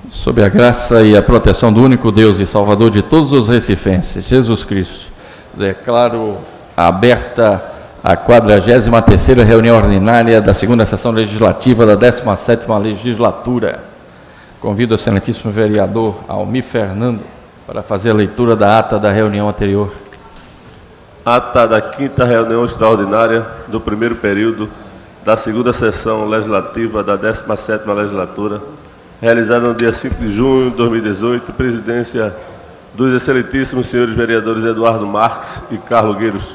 Sob a graça e a proteção do único Deus e Salvador de todos os recifenses, Jesus Cristo, declaro aberta a 43ª reunião ordinária da segunda sessão legislativa da 17ª legislatura. Convido o excelentíssimo vereador Almir Fernando para fazer a leitura da ata da reunião anterior. Ata da 5ª reunião extraordinária do primeiro período da segunda sessão legislativa da 17ª legislatura, realizada no dia 5 de junho de 2018, presidência dos excelentíssimos senhores vereadores Eduardo Marques e Carlos Gueiros.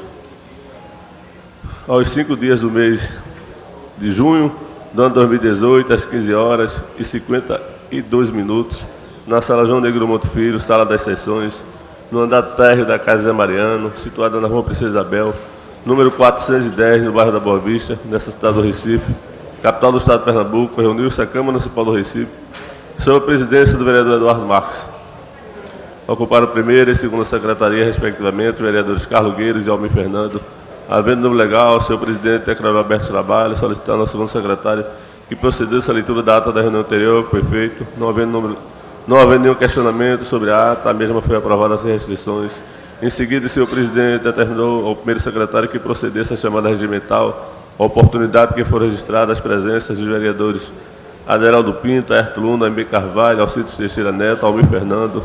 Aos 5 dias do mês de junho do ano 2018, às 15h52, na Sala João Negro Monte Filho, Sala das Sessões, no andar térreo da Casa Zé Mariano, situada na Rua Princesa Isabel, número 410, no bairro da Boa Vista, nessa cidade do Recife, capital do estado de Pernambuco, reuniu-se a Câmara Municipal do Recife, sob a presidência do vereador Eduardo Marques. Ocuparam a primeira e segunda secretaria, respectivamente, os vereadores Carlos Gueiros e Almir Fernando, havendo número legal, o senhor presidente declarou aberto o trabalho, solicitando ao segundo secretário que procedesse a leitura da ata da reunião anterior, que foi feito, não havendo nenhum questionamento sobre a ata, a mesma foi aprovada sem restrições. Em seguida, o senhor presidente determinou ao primeiro secretário que procedesse a chamada regimental, a oportunidade que foram registradas as presenças dos vereadores Aderaldo Pinto, Ayrton Luna, M. Carvalho, Alcides Teixeira Neto, Almir Fernando,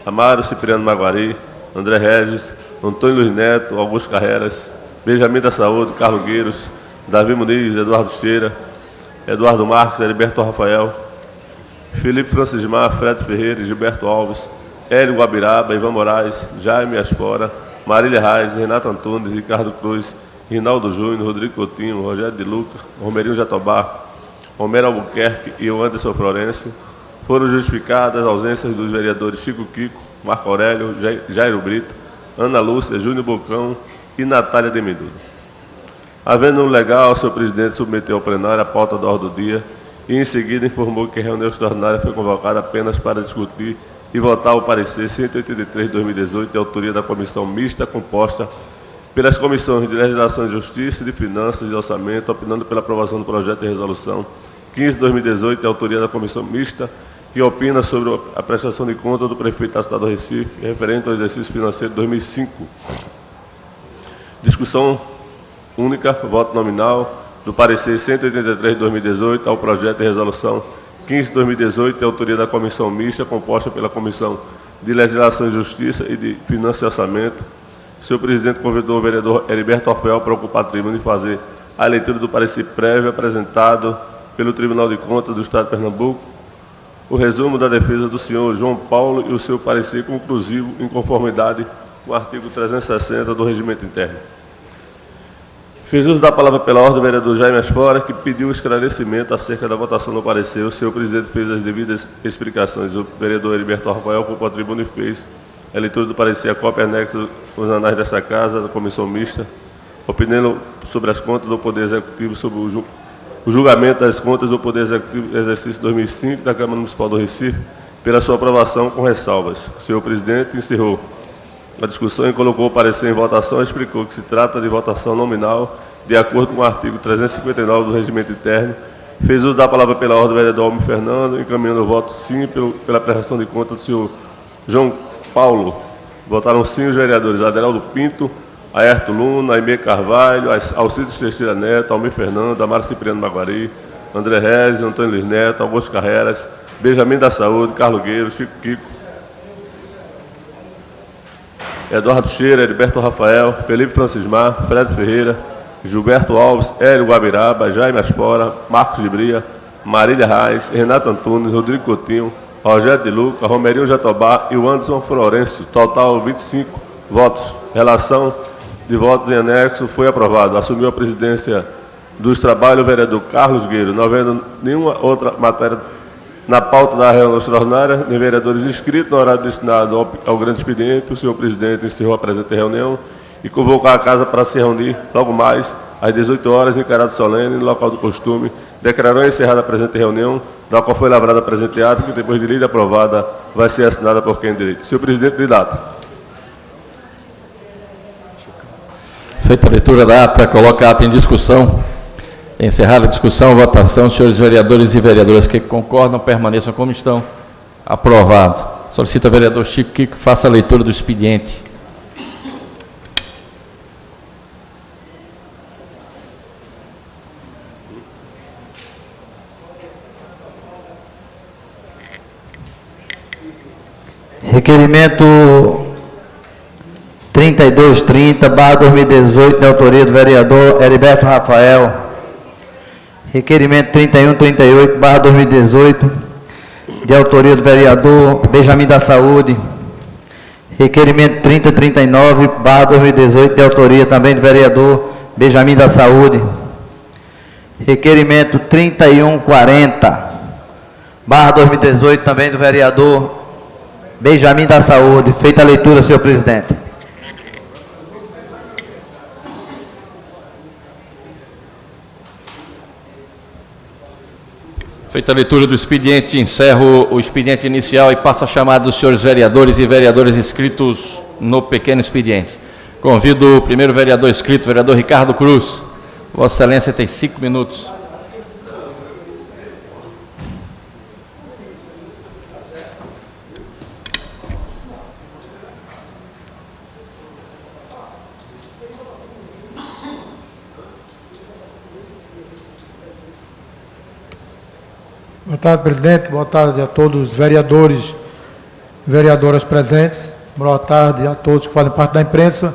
Amaro Cipriano Maguari, André Regis, Antônio Luiz Neto, Augusto Carreras, Benjamin da Saúde, Carlos Gueiros, Davi Muniz, Eduardo Esteira, Eduardo Marques, Heriberto Rafael, Felipe Francismar, Fred Ferreira, Gilberto Alves, Hélio Guabiraba, Ivan Moraes, Jaime Aspora, Marília Reis, Renato Antunes, Ricardo Cruz, Rinaldo Júnior, Rodrigo Coutinho, Rogério de Luca, Romerinho Jatobá, Romero Albuquerque e o Anderson Florencio. Foram justificadas as ausências dos vereadores Chico Kiko, Marco Aurélio, Jairo Brito, Ana Lúcia, Júnior Bocão e Natália de Mendoza. Havendo no legal, o senhor presidente submeteu ao plenário a pauta da ordem do dia e, em seguida, informou que a reunião extraordinária foi convocada apenas para discutir e votar o parecer 183 de 2018, de autoria da comissão mista composta pelas comissões de Legislação e Justiça, de Finanças e de Orçamento, opinando pela aprovação do projeto de resolução 15 de 2018, de autoria da comissão mista, que opina sobre a prestação de conta do prefeito da cidade do Recife, referente ao exercício financeiro de 2005. Discussão única, voto nominal, do parecer 183 de 2018 ao projeto de resolução 15 de 2018, de autoria da comissão mista, composta pela Comissão de Legislação e Justiça e de Finanças e Orçamento. O senhor presidente convidou o vereador Heriberto Rafael para ocupar a tribuna e fazer a leitura do parecer prévio apresentado pelo Tribunal de Contas do Estado de Pernambuco, o resumo da defesa do senhor João Paulo e o seu parecer conclusivo em conformidade com o artigo 360 do Regimento Interno. Fiz uso da palavra pela ordem o vereador Jaime Aspora, que pediu esclarecimento acerca da votação do parecer. O senhor presidente fez as devidas explicações. O vereador Heriberto Rafael ocupou a tribuna e fez a leitura do parecer, a cópia anexa os anais dessa casa, da comissão mista, opinando sobre as contas do Poder Executivo, sobre o julgamento das contas do Poder Executivo exercício 2005 da Câmara Municipal do Recife, pela sua aprovação com ressalvas. O senhor presidente encerrou a discussão e colocou o parecer em votação e explicou que se trata de votação nominal, de acordo com o artigo 359 do Regimento Interno. Fez uso da palavra pela ordem do vereador Almir Fernando, encaminhando o voto sim pela prestação de conta do senhor João Paulo. Votaram sim os vereadores Aderaldo Pinto, Ayrton Luna, Aimee Carvalho, Alcides Teixeira Neto, Almir Fernando, Amaro Cipriano Maguari, André Regis, Antônio Luiz Neto, Augusto Carreras, Benjamin da Saúde, Carlos Gueiros, Chico Kiko, Eduardo Cheira, Heriberto Rafael, Felipe Francismar, Fred Ferreira, Gilberto Alves, Hélio Guabiraba, Jaime Aspora, Marcos de Bria, Marília Reis, Renato Antunes, Rodrigo Coutinho, Rogério de Luca, Romerinho Jatobá e o Anderson Florencio. Total 25 votos. Relação de votos em anexo foi aprovado. Assumiu a presidência dos trabalhos o vereador Carlos Gueiros, não havendo nenhuma outra matéria na pauta da reunião extraordinária, nem vereadores inscritos no horário destinado ao grande expediente. O senhor presidente encerrou a presente reunião e convocou a casa para se reunir logo mais às 18 horas, em caráter solene, no local do costume. Declarou encerrada a presente reunião, da qual foi lavrada a presente ata, que depois de lida aprovada vai ser assinada por quem direito. Senhor presidente, de data. Feita a leitura da ata, coloca a ata em discussão. Encerrada a discussão, votação, senhores vereadores e vereadoras que concordam, permaneçam como estão. Aprovado. Solicito ao vereador Chico Kiko que faça a leitura do expediente. Requerimento 3230/2018, de autoria do vereador Heriberto Rafael. Requerimento 3138/2018, de autoria do vereador Benjamin da Saúde. Requerimento 3039/2018, de autoria também do vereador Benjamin da Saúde. Requerimento 3140/2018, também do vereador Benjamin da Saúde. Feita a leitura, senhor presidente. Feita a leitura do expediente, encerro o expediente inicial e passo a chamada dos senhores vereadores e vereadoras inscritos no pequeno expediente. Convido o primeiro vereador inscrito, vereador Ricardo Cruz. Vossa Excelência tem 5 minutos. Boa tarde, presidente. Boa tarde a todos os vereadores e vereadoras presentes. Boa tarde a todos que fazem parte da imprensa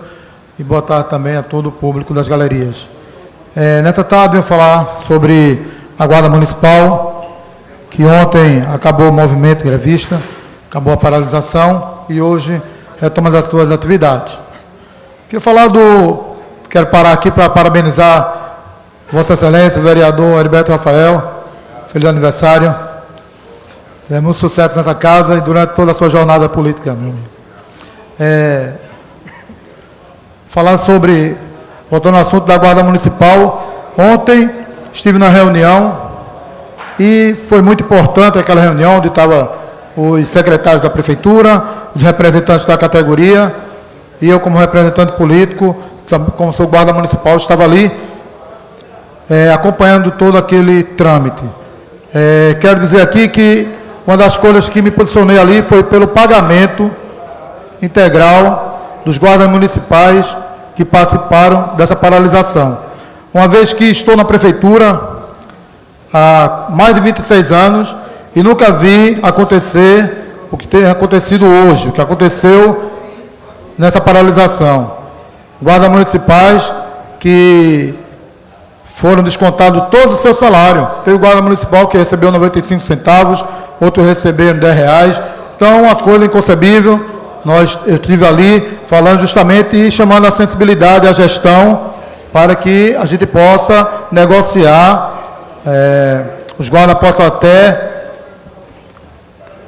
e boa tarde também a todo o público das galerias. Nessa tarde eu vou falar sobre a Guarda Municipal, que ontem acabou o movimento grevista, acabou a paralisação e hoje retoma as suas atividades. Quero parar aqui para parabenizar Vossa Excelência, o vereador Heriberto Rafael. Feliz aniversário. Muito sucesso nessa casa e durante toda a sua jornada política, meu amigo. Voltando ao assunto da Guarda Municipal, ontem estive na reunião e foi muito importante aquela reunião onde estavam os secretários da Prefeitura, os representantes da categoria e eu, como representante político, como sou guarda municipal, estava ali acompanhando todo aquele trâmite. Quero dizer aqui que uma das coisas que me posicionei ali foi pelo pagamento integral dos guardas municipais que participaram dessa paralisação. Uma vez que estou na prefeitura há mais de 26 anos e nunca vi acontecer o que tem acontecido hoje, o que aconteceu nessa paralisação. Guardas municipais que foram descontados todos os seus salários. Teve guarda municipal que recebeu 95 centavos, outros receberam R$10. Então, uma coisa inconcebível. Eu estive ali falando justamente e chamando a sensibilidade, a gestão, para que a gente possa negociar, os guardas possam até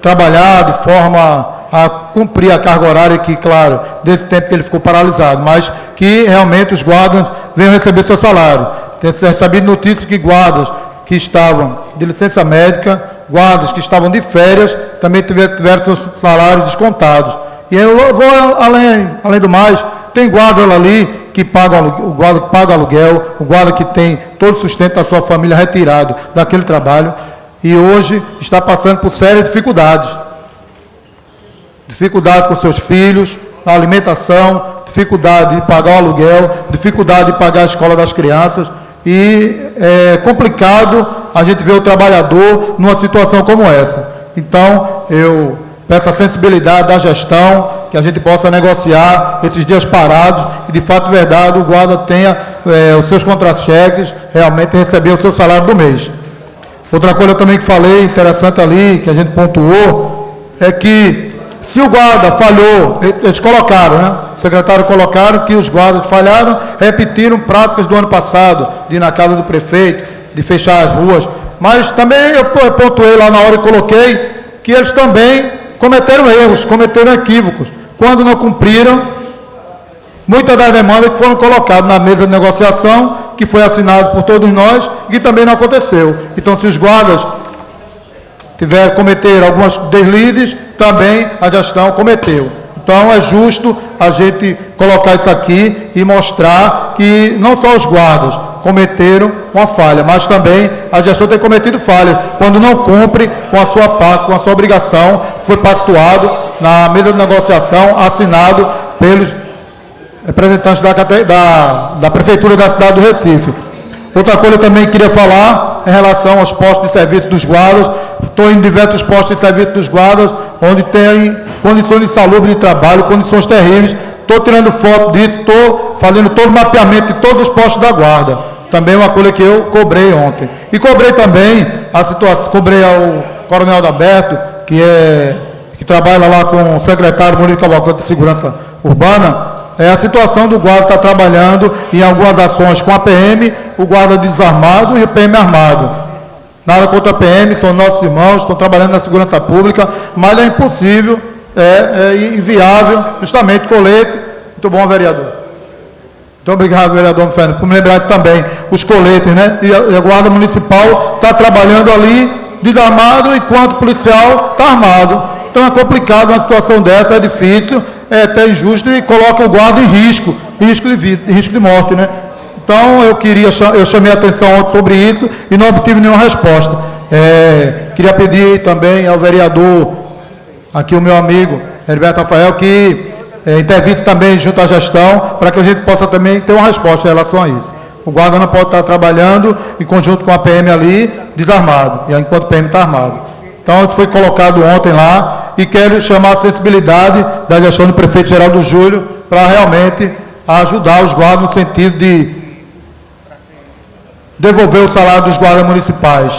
trabalhar de forma a cumprir a carga horária que, claro, desse tempo que ele ficou paralisado, mas que realmente os guardas venham receber seu salário. Tem recebido notícias que guardas que estavam de licença médica, guardas que estavam de férias, também tiveram seus salários descontados. E eu vou além do mais, tem guardas ali que pagam, o guarda que paga aluguel, o guarda que tem todo o sustento da sua família retirado daquele trabalho e hoje está passando por sérias dificuldades. Dificuldade com seus filhos, a alimentação, dificuldade de pagar o aluguel, dificuldade de pagar a escola das crianças. E é complicado a gente ver o trabalhador numa situação como essa. Então, eu peço a sensibilidade da gestão, que a gente possa negociar esses dias parados e, de fato, verdade, o guarda tenha os seus contra-cheques, realmente receber o seu salário do mês. Outra coisa também que falei, interessante ali, que a gente pontuou, é que se o guarda falhou, eles colocaram, né? O secretário colocaram que os guardas falharam, repetiram práticas do ano passado, de ir na casa do prefeito, de fechar as ruas. Mas também eu pontuei lá na hora e coloquei que eles também cometeram erros, cometeram equívocos. Quando não cumpriram, muitas das demandas que foram colocadas na mesa de negociação, que foi assinado por todos nós, e que também não aconteceu. Então, se os guardas cometer algumas deslizes, também a gestão cometeu. Então, é justo a gente colocar isso aqui e mostrar que não só os guardas, cometeram uma falha, mas também a gestão tem cometido falhas, quando não cumpre com a sua parte, com a sua obrigação, foi pactuado na mesa de negociação, assinado pelos representantes da Prefeitura da cidade do Recife. Outra coisa que eu também queria falar em relação aos postos de serviço dos guardas. Estou em diversos postos de serviço dos guardas, onde tem condições insalubres de trabalho, condições terríveis. Estou tirando foto disso, estou fazendo todo o mapeamento de todos os postos da guarda. Também uma coisa que eu cobrei ontem. E cobrei também a situação, cobrei ao Coronel Adalberto, que trabalha lá com o secretário Murilo Cavalcante de Segurança Urbana, a situação do guarda estar trabalhando em algumas ações com a PM, o guarda desarmado e o PM armado. Nada contra a PM, são nossos irmãos, estão trabalhando na segurança pública, mas é impossível, é inviável, justamente colete. Muito bom, vereador. Muito obrigado, vereador Fernando, por me lembrar isso também, os coletes, né? E a guarda municipal está trabalhando ali, desarmado, enquanto o policial está armado. Então é complicado uma situação dessa, é difícil, é até injusto e coloca o guarda em risco de vida, risco de morte, né? Então eu chamei a atenção ontem sobre isso e não obtive nenhuma resposta. Queria pedir também ao vereador, aqui o meu amigo Heriberto Rafael, que intervisse também junto à gestão, para que a gente possa também ter uma resposta em relação a isso. O guarda não pode estar trabalhando em conjunto com a PM ali, desarmado, e enquanto o PM está armado. Então, isso foi colocado ontem lá, e quero chamar a sensibilidade da gestão do prefeito Geraldo Júlio para realmente ajudar os guardas no sentido de devolver o salário dos guardas municipais.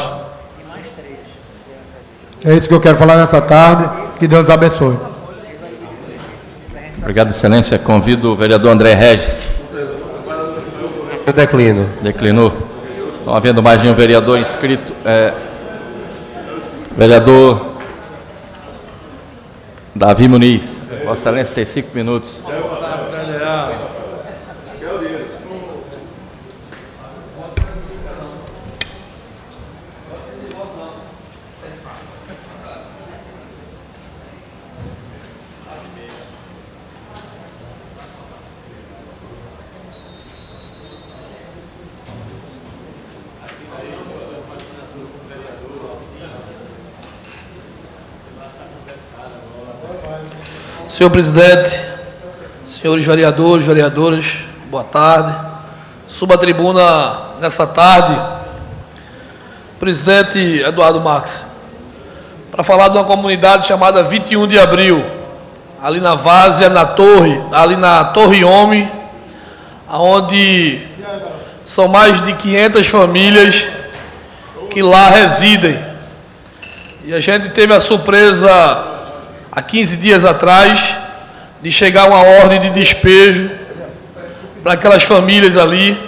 É isso que eu quero falar nessa tarde. Que Deus nos abençoe. Obrigado, excelência. Convido o vereador André Regis. Eu declino. Declinou. Não havendo mais nenhum vereador inscrito. Vereador Davi Muniz. Vossa Excelência tem 5 minutos. Senhor presidente, senhores vereadores, vereadoras, boa tarde. Subo à tribuna nessa tarde, presidente Eduardo Max, para falar de uma comunidade chamada 21 de Abril, ali na Várzea, ali na Torre Homem, onde são mais de 500 famílias que lá residem. E a gente teve a surpresa há 15 dias atrás, de chegar uma ordem de despejo para aquelas famílias ali,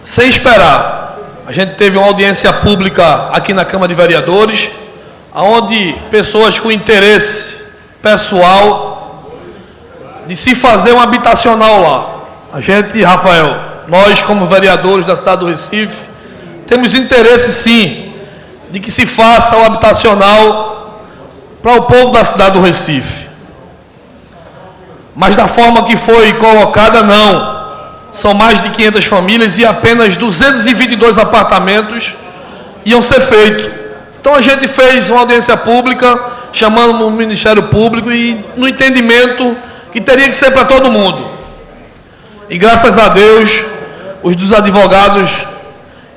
sem esperar. A gente teve uma audiência pública aqui na Câmara de Vereadores, onde pessoas com interesse pessoal de se fazer um habitacional lá. A gente, Rafael, nós como vereadores da cidade do Recife, temos interesse sim, de que se faça o habitacional para o povo da cidade do Recife. Mas da forma que foi colocada, não. São mais de 500 famílias e apenas 222 apartamentos iam ser feitos. Então a gente fez uma audiência pública, chamando o Ministério Público e no entendimento que teria que ser para todo mundo. E graças a Deus, os dos advogados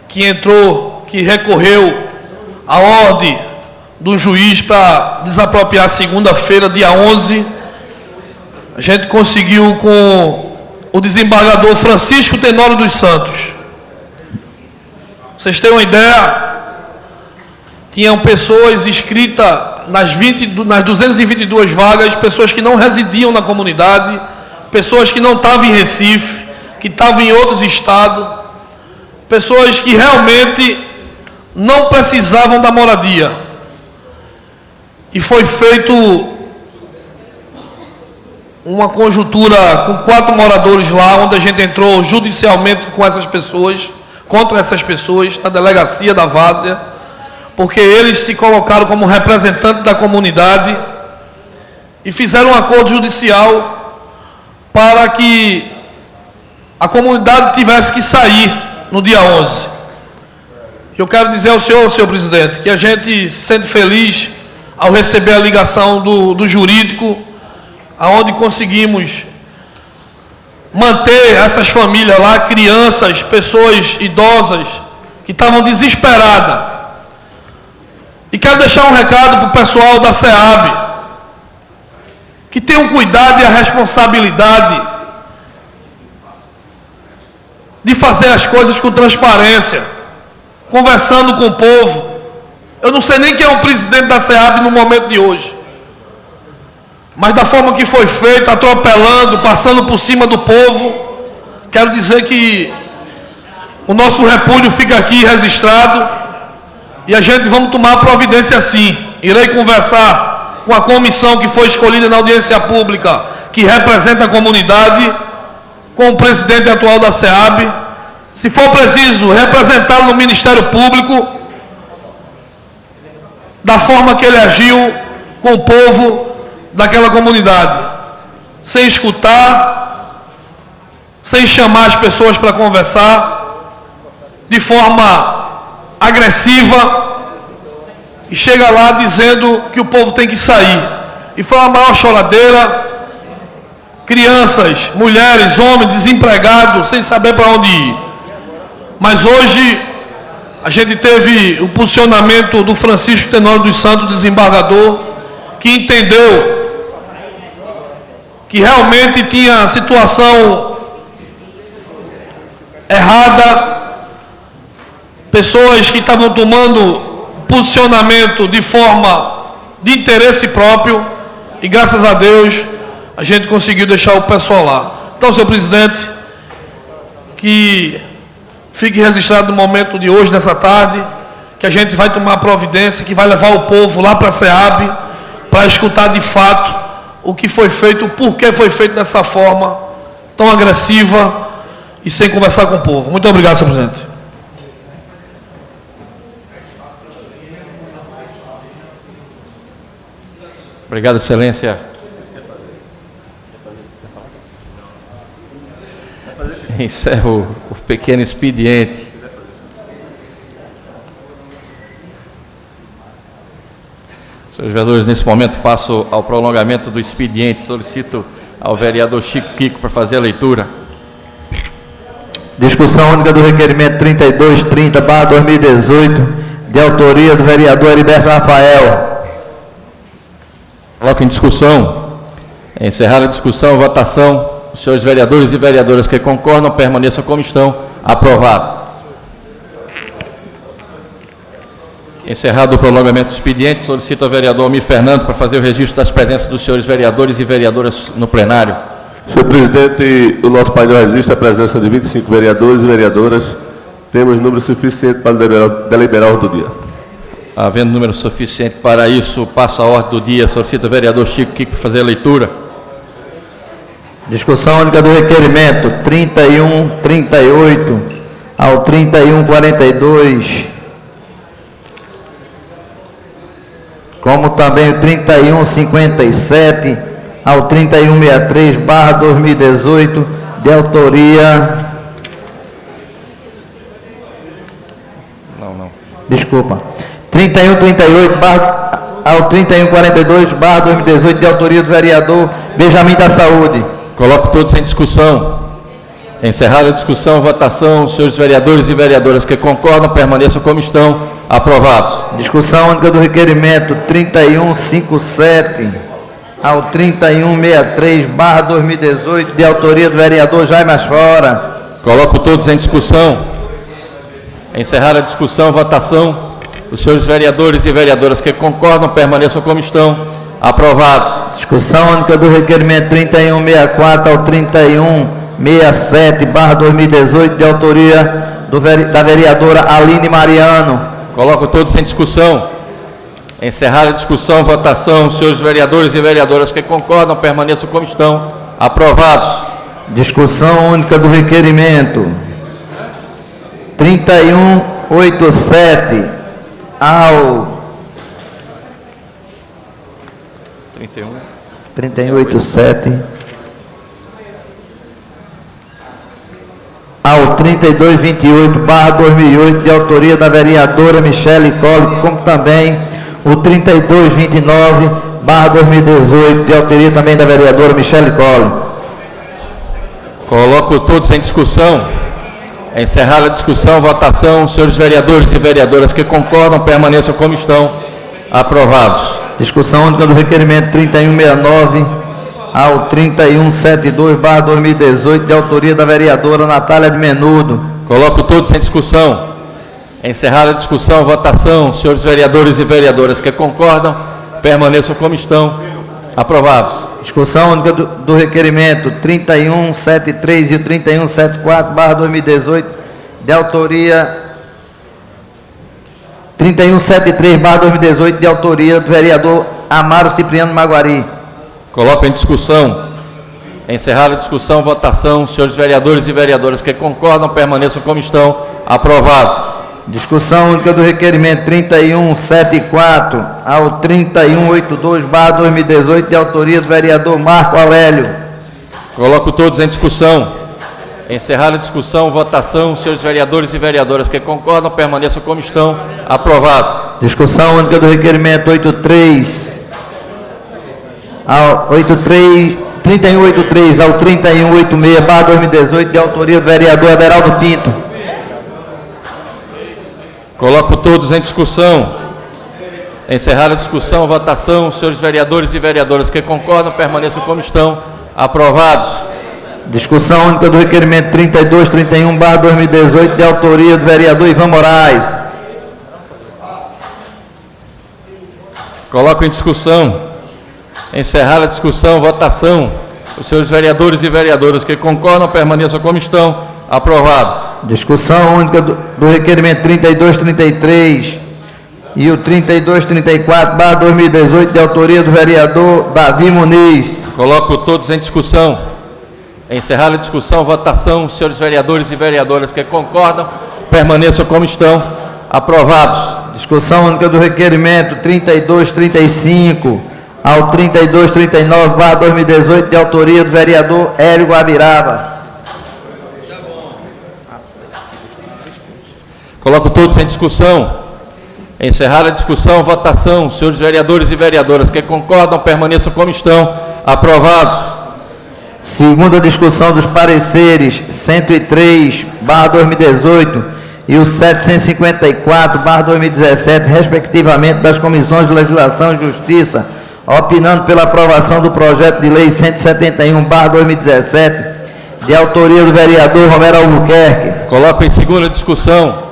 que recorreu à ordem do juiz para desapropriar segunda-feira, dia 11, a gente conseguiu com o desembargador Francisco Tenório dos Santos. Vocês têm uma ideia? Tinham pessoas inscritas nas 222 vagas, pessoas que não residiam na comunidade, pessoas que não estavam em Recife, que estavam em outros estados, pessoas que realmente não precisavam da moradia. E foi feito uma conjuntura com 4 moradores lá, onde a gente entrou judicialmente com essas pessoas, contra essas pessoas, na delegacia da Várzea, porque eles se colocaram como representantes da comunidade e fizeram um acordo judicial para que a comunidade tivesse que sair no dia 11. Eu quero dizer ao senhor presidente, que a gente se sente feliz ao receber a ligação do jurídico, aonde conseguimos manter essas famílias lá, crianças, pessoas idosas, que estavam desesperadas. E quero deixar um recado para o pessoal da SEAB, que tenham cuidado e a responsabilidade de fazer as coisas com transparência, conversando com o povo. Eu não sei nem quem é o presidente da SEAB no momento de hoje, mas da forma que foi feito, atropelando, passando por cima do povo, quero dizer que o nosso repúdio fica aqui registrado e a gente vamos tomar providência sim. Irei conversar com a comissão que foi escolhida na audiência pública, que representa a comunidade, com o presidente atual da SEAB, se for preciso representá-lo no Ministério Público, da forma que ele agiu com o povo daquela comunidade, sem escutar, sem chamar as pessoas para conversar, de forma agressiva, e chega lá dizendo que o povo tem que sair. E foi uma maior choradeira, crianças, mulheres, homens desempregados, sem saber para onde ir. Mas hoje a gente teve o posicionamento do Francisco Tenório dos Santos, desembargador, que entendeu que realmente tinha situação errada, pessoas que estavam tomando posicionamento de forma de interesse próprio, e graças a Deus a gente conseguiu deixar o pessoal lá. Então, senhor presidente, que fique registrado no momento de hoje, nessa tarde, que a gente vai tomar providência, que vai levar o povo lá para a SEAB, para escutar de fato o que foi feito, o porquê foi feito dessa forma tão agressiva e sem conversar com o povo. Muito obrigado, senhor presidente. Obrigado, excelência. Encerro o pequeno expediente. Senhores vereadores, nesse momento passo ao prolongamento do expediente. Solicito ao vereador Chico Kiko para fazer a leitura. Discussão única do requerimento 3230/2018, de autoria do vereador Heriberto Rafael. Coloco em discussão. Encerrada a discussão, votação. Os senhores vereadores e vereadoras que concordam, permaneçam como estão. Aprovado. Encerrado o prolongamento do expediente, solicito ao vereador Almir Fernando para fazer o registro das presenças dos senhores vereadores e vereadoras no plenário. Senhor presidente, o nosso painel registra a presença de 25 vereadores e vereadoras. Temos número suficiente para deliberar a ordem do dia. Havendo número suficiente para isso, passo a ordem do dia. Solicito ao vereador Chico Kiko para fazer a leitura. Discussão única do requerimento 3138 ao 3142, como também o 3157 ao 3163/2018, de autoria... Desculpa. 3138 ao 3142/2018, de autoria do vereador Benjamin da Saúde. Coloco todos em discussão. Encerrada a discussão, votação. Os senhores vereadores e vereadoras que concordam, permaneçam como estão. Aprovados. Discussão única do requerimento 3157 ao 3163/2018, de autoria do vereador Jaime Asfora. Coloco todos em discussão. Encerrada a discussão, votação. Os senhores vereadores e vereadoras que concordam, permaneçam como estão. Aprovados. Discussão única do requerimento 3164 ao 3167/2018, de autoria da vereadora Aline Mariano. Coloco todos em discussão. Encerrada a discussão, votação. Os senhores vereadores e vereadoras que concordam, permaneçam como estão. Aprovados. Discussão única do requerimento 3187 ao 3187 ao 3228/2008, de autoria da vereadora Michele Colli, como também o 3229/2018, de autoria também da vereadora Michele Colli. Coloco todos em discussão. Encerrada a discussão, votação. Senhores vereadores e vereadoras que concordam, permaneçam como estão. Aprovados. Discussão única do requerimento 3169 ao 3172/2018, de autoria da vereadora Natália de Menudo. Coloco todos em discussão. Encerrada a discussão, votação. Senhores vereadores e vereadoras que concordam, permaneçam como estão. Aprovados. Discussão única do requerimento 3173 e o 3174/2018, de autoria 3173/2018, de autoria do vereador Amaro Cipriano Maguari. Coloco em discussão. Encerrada a discussão, votação. Senhores vereadores e vereadoras que concordam, permaneçam como estão. Aprovado. Discussão única do requerimento 3174 ao 3182/2018, de autoria do vereador Marco Aurélio. Coloco todos em discussão. Encerrada a discussão, votação. Senhores vereadores e vereadoras que concordam, permaneçam como estão. Aprovado. Discussão única do requerimento 3183 ao 3186/2018, de autoria do vereador Aderaldo Pinto. Coloco todos em discussão. Encerrada a discussão, votação. Senhores vereadores e vereadoras que concordam, permaneçam como estão. Aprovados. Discussão única do requerimento 3231/2018, de autoria do vereador Ivan Moraes. Coloco em discussão. Encerrada a discussão, votação. Os senhores vereadores e vereadoras que concordam, permaneçam como estão. Aprovado. Discussão única do requerimento 3233 e o 3234/2018, de autoria do vereador Davi Muniz. Coloco todos em discussão. Encerrada a discussão, votação. Os senhores vereadores e vereadoras que concordam, permaneçam como estão. Aprovados. Discussão única do requerimento 3235 ao 3239/2018, de autoria do vereador Hélio Guabiraba. Coloco todos em discussão. Encerrada a discussão, votação. Senhores vereadores e vereadoras que concordam, permaneçam como estão. Aprovados. Segunda discussão dos pareceres 103/2018 e o 754/2017, respectivamente, das comissões de Legislação e Justiça, opinando pela aprovação do projeto de lei 171/2017, de autoria do vereador Romero Albuquerque. Coloco em segunda discussão.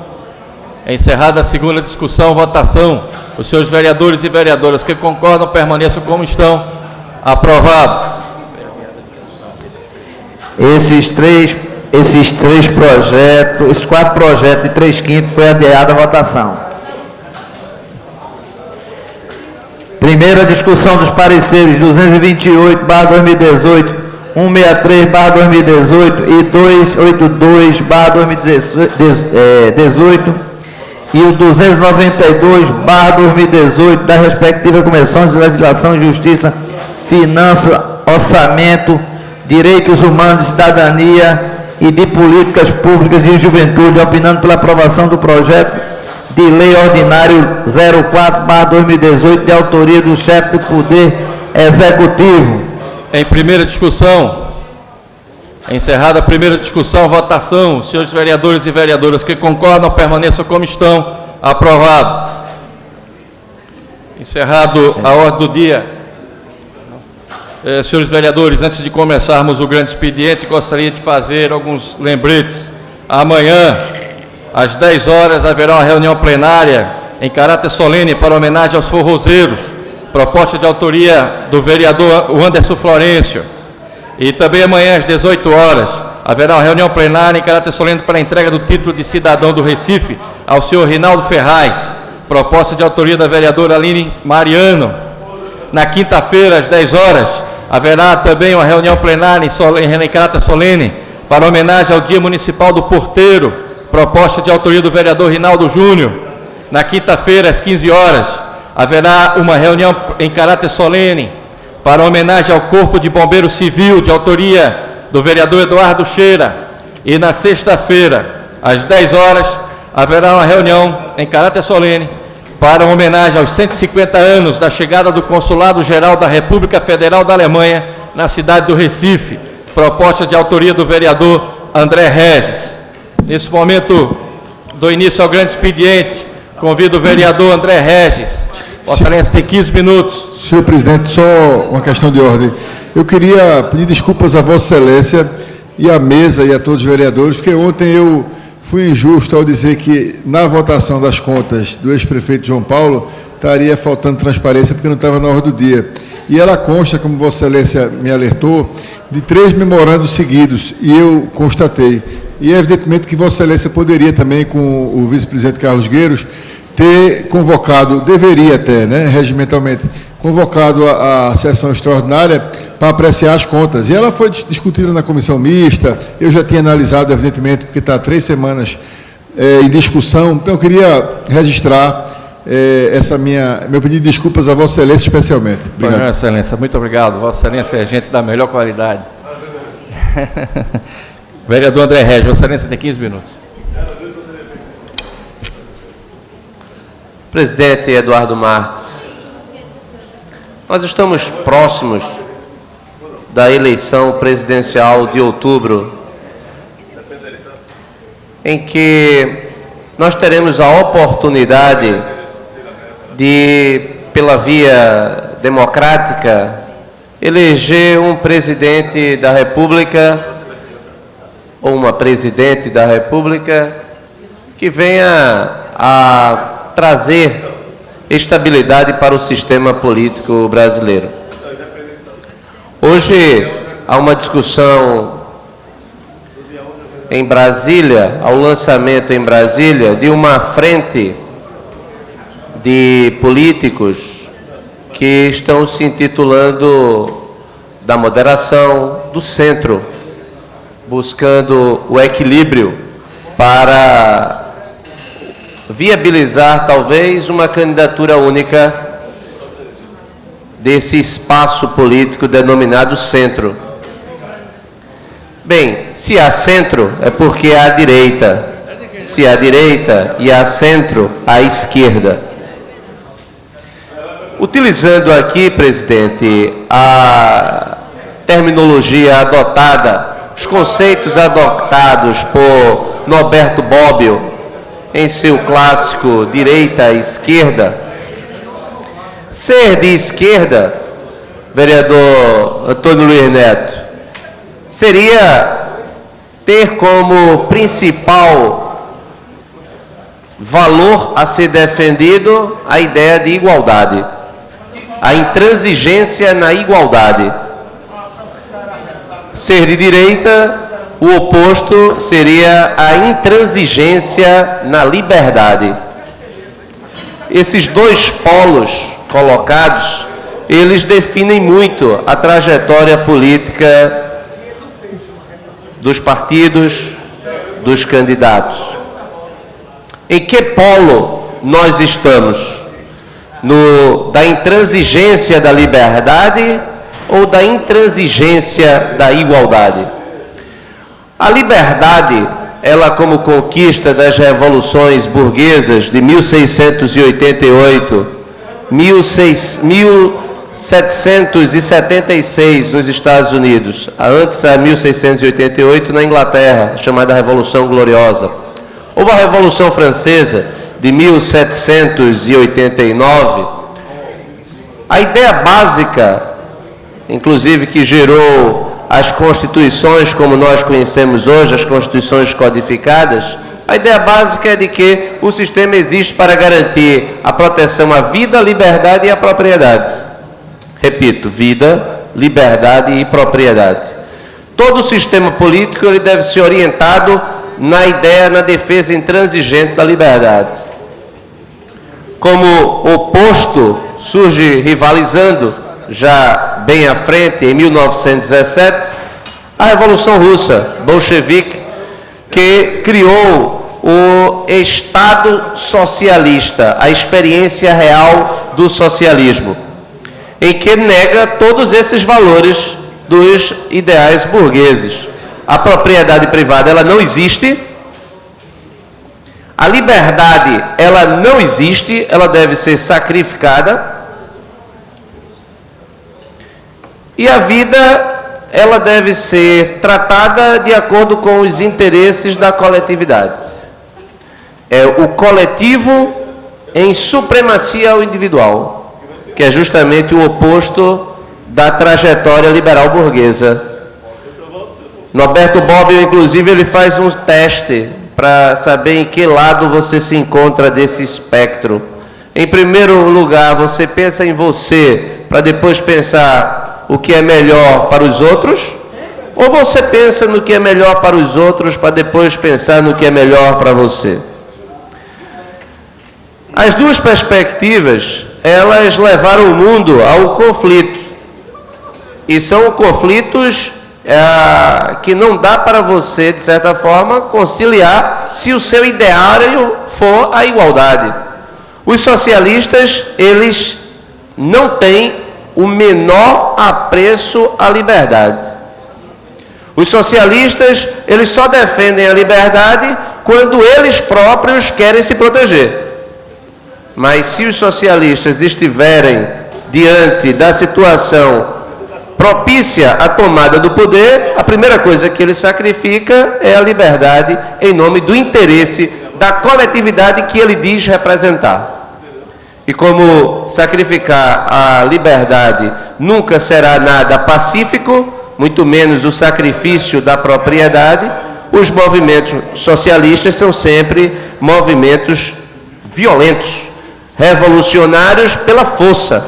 Encerrada a segunda discussão, votação. Os senhores vereadores e vereadoras que concordam, permaneçam como estão. Aprovado. Esses quatro projetos de 3/5 foi adiada a votação. Primeira discussão dos pareceres 228/2018, 163/2018 e 282/2018 e o 292/2018 da respectiva Comissão de Legislação e Justiça, Finanças, Orçamento, Direitos Humanos, Cidadania e de Políticas Públicas e Juventude, opinando pela aprovação do projeto de lei ordinário 04/2018, de autoria do chefe do Poder Executivo. Em primeira discussão. Encerrada a primeira discussão, votação. Os senhores vereadores e vereadoras que concordam, permaneçam como estão. Aprovado. Encerrado a ordem do dia. Senhores vereadores, antes de começarmos o grande expediente, gostaria de fazer alguns lembretes. Amanhã, às 10 horas, haverá uma reunião plenária em caráter solene para homenagem aos forrozeiros, proposta de autoria do vereador Anderson Florencio. E também amanhã, às 18 horas, haverá uma reunião plenária em caráter solene para a entrega do título de cidadão do Recife ao senhor Rinaldo Ferraz, proposta de autoria da vereadora Aline Mariano. Na quinta-feira, às 10 horas, haverá também uma reunião plenária em caráter solene para homenagem ao Dia Municipal do Porteiro, proposta de autoria do vereador Rinaldo Júnior. Na quinta-feira, às 15 horas, haverá uma reunião em caráter solene para homenagem ao Corpo de Bombeiro Civil, de autoria do vereador Eduardo Cheira. E na sexta-feira, às 10 horas, haverá uma reunião em caráter solene para uma homenagem aos 150 anos da chegada do Consulado-Geral da República Federal da Alemanha na cidade do Recife, proposta de autoria do vereador André Regis. Nesse momento, dou início ao grande expediente, convido o vereador André Regis. Vossa Excelência tem 15 minutos. Senhor presidente, só uma questão de ordem. Eu queria pedir desculpas a Vossa Excelência e à mesa e a todos os vereadores, porque ontem eu fui injusto ao dizer que na votação das contas do ex-prefeito João Paulo estaria faltando transparência porque não estava na ordem do dia. E ela consta, como Vossa Excelência me alertou, de 3 memorandos seguidos, e eu constatei. E evidentemente que Vossa Excelência poderia também, com o vice-presidente Carlos Gueiros, ter convocado, deveria até, né, regimentalmente, convocado a sessão extraordinária para apreciar as contas. E ela foi discutida na comissão mista, eu já tinha analisado, evidentemente, porque está há 3 semanas em discussão, então eu queria registrar meu pedido de desculpas a Vossa Excelência especialmente. Obrigado. Vossa Excelência, muito obrigado. Vossa Excelência é gente da melhor qualidade. Vereador André Regis, Vossa Excelência tem 15 minutos. Presidente Eduardo Marques, nós estamos próximos da eleição presidencial de outubro, em que nós teremos a oportunidade de, pela via democrática, eleger um presidente da República ou uma presidente da República que venha a trazer estabilidade para o sistema político brasileiro. Hoje há uma discussão em Brasília, ao lançamento em Brasília de uma frente de políticos que estão se intitulando da moderação, do centro, buscando o equilíbrio para viabilizar talvez uma candidatura única desse espaço político denominado centro. Bem, se há centro é porque há direita, se há direita e há centro, há esquerda. Utilizando aqui, presidente, a terminologia adotada, os conceitos adotados por Norberto Bobbio em seu clássico Direita e Esquerda, ser de esquerda, vereador Antônio Luiz Neto, seria ter como principal valor a ser defendido a ideia de igualdade, a intransigência na igualdade. Ser de direita, o oposto seria a intransigência na liberdade. Esses dois polos colocados, eles definem muito a trajetória política dos partidos, dos candidatos. Em que polo nós estamos? Da intransigência da liberdade ou da intransigência da igualdade? A liberdade, ela como conquista das revoluções burguesas de 1688, 1776 nos Estados Unidos, antes a 1688 na Inglaterra, chamada Revolução Gloriosa. Houve a Revolução Francesa de 1789. A ideia básica, inclusive que gerou as constituições como nós conhecemos hoje, as constituições codificadas, a ideia básica é de que o sistema existe para garantir a proteção à vida, à liberdade e à propriedade. Repito, vida, liberdade e propriedade. Todo o sistema político ele deve ser orientado na ideia, na defesa intransigente da liberdade. Como oposto, surge rivalizando, já bem à frente, em 1917, a Revolução Russa, bolchevique, que criou o Estado socialista, a experiência real do socialismo, em que nega todos esses valores dos ideais burgueses. a propriedade privada ela não existe, a liberdade ela não existe, ela deve ser sacrificada, e a vida ela deve ser tratada de acordo com os interesses da coletividade. É o coletivo em supremacia ao individual, que é justamente o oposto da trajetória liberal burguesa. Norberto Bobbio, inclusive, ele faz um teste para saber em que lado você se encontra desse espectro. Em primeiro lugar, você pensa em você, para depois pensar o que é melhor para os outros? Ou você pensa no que é melhor para os outros, para depois pensar no que é melhor para você? As duas perspectivas, elas levaram o mundo ao conflito. E são conflitos que não dá para você, de certa forma, conciliar se o seu ideário for a igualdade. Os socialistas, eles não têm o menor apreço à liberdade. Os socialistas, eles só defendem a liberdade quando eles próprios querem se proteger. Mas se os socialistas estiverem diante da situação propícia à tomada do poder, a primeira coisa que ele sacrifica é a liberdade em nome do interesse da coletividade que ele diz representar. E como sacrificar a liberdade nunca será nada pacífico, muito menos o sacrifício da propriedade, os movimentos socialistas são sempre movimentos violentos, revolucionários pela força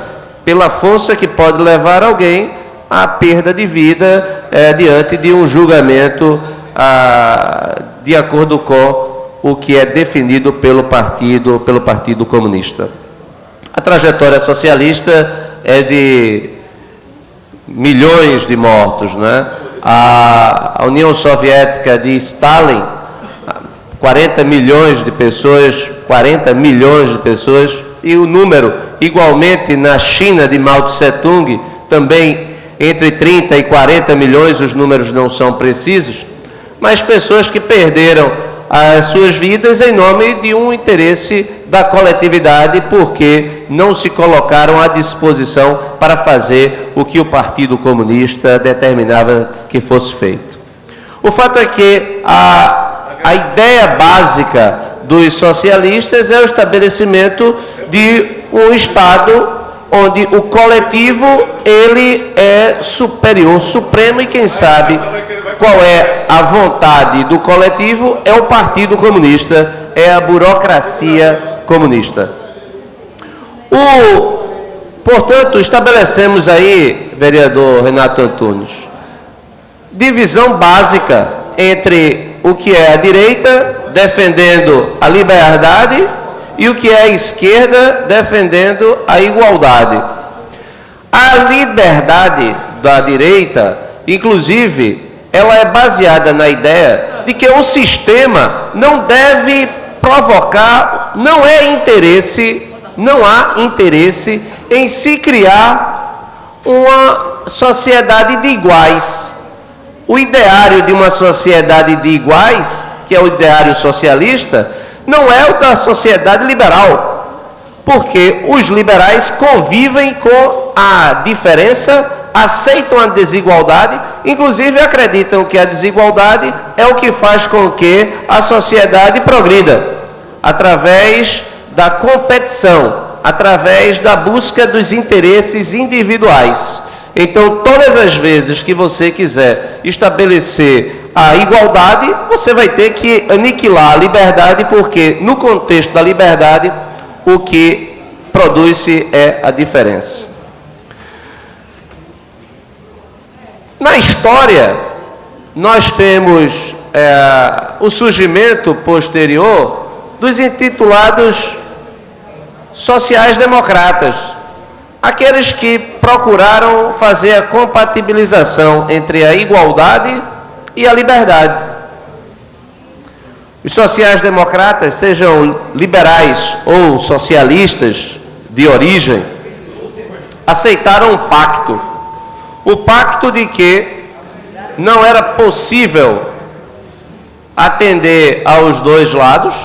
que pode levar alguém à perda de vida diante de um julgamento de acordo com o que é definido pelo Partido Comunista. A trajetória socialista é de milhões de mortos, né? A União Soviética de Stalin, 40 milhões de pessoas, e o número, igualmente na China de Mao Tse-tung, também entre 30 e 40 milhões, os números não são precisos, mas pessoas que perderam as suas vidas em nome de um interesse da coletividade, porque não se colocaram à disposição para fazer o que o Partido Comunista determinava que fosse feito. O fato é que a ideia básica dos socialistas é o estabelecimento de um Estado onde o coletivo ele é superior, supremo, e quem sabe qual é a vontade do coletivo é o Partido Comunista, é a burocracia comunista. Portanto, estabelecemos aí, vereador Renato Antunes, divisão básica entre o que é a direita defendendo a liberdade e o que é a esquerda defendendo a igualdade. A liberdade da direita, inclusive, ela é baseada na ideia de que o sistema não deve provocar, não há interesse em se criar uma sociedade de iguais. O ideário de uma sociedade de iguais, que é o ideário socialista, não é o da sociedade liberal, porque os liberais convivem com a diferença, aceitam a desigualdade, inclusive acreditam que a desigualdade é o que faz com que a sociedade progrida, através da competição, através da busca dos interesses individuais. Então, todas as vezes que você quiser estabelecer a igualdade, você vai ter que aniquilar a liberdade, porque no contexto da liberdade, o que produz-se é a diferença. Na história, nós temos o surgimento posterior dos intitulados sociais-democratas, aqueles que procuraram fazer a compatibilização entre a igualdade e a liberdade. Os sociais-democratas, sejam liberais ou socialistas de origem, aceitaram um pacto. O pacto de que não era possível atender aos dois lados.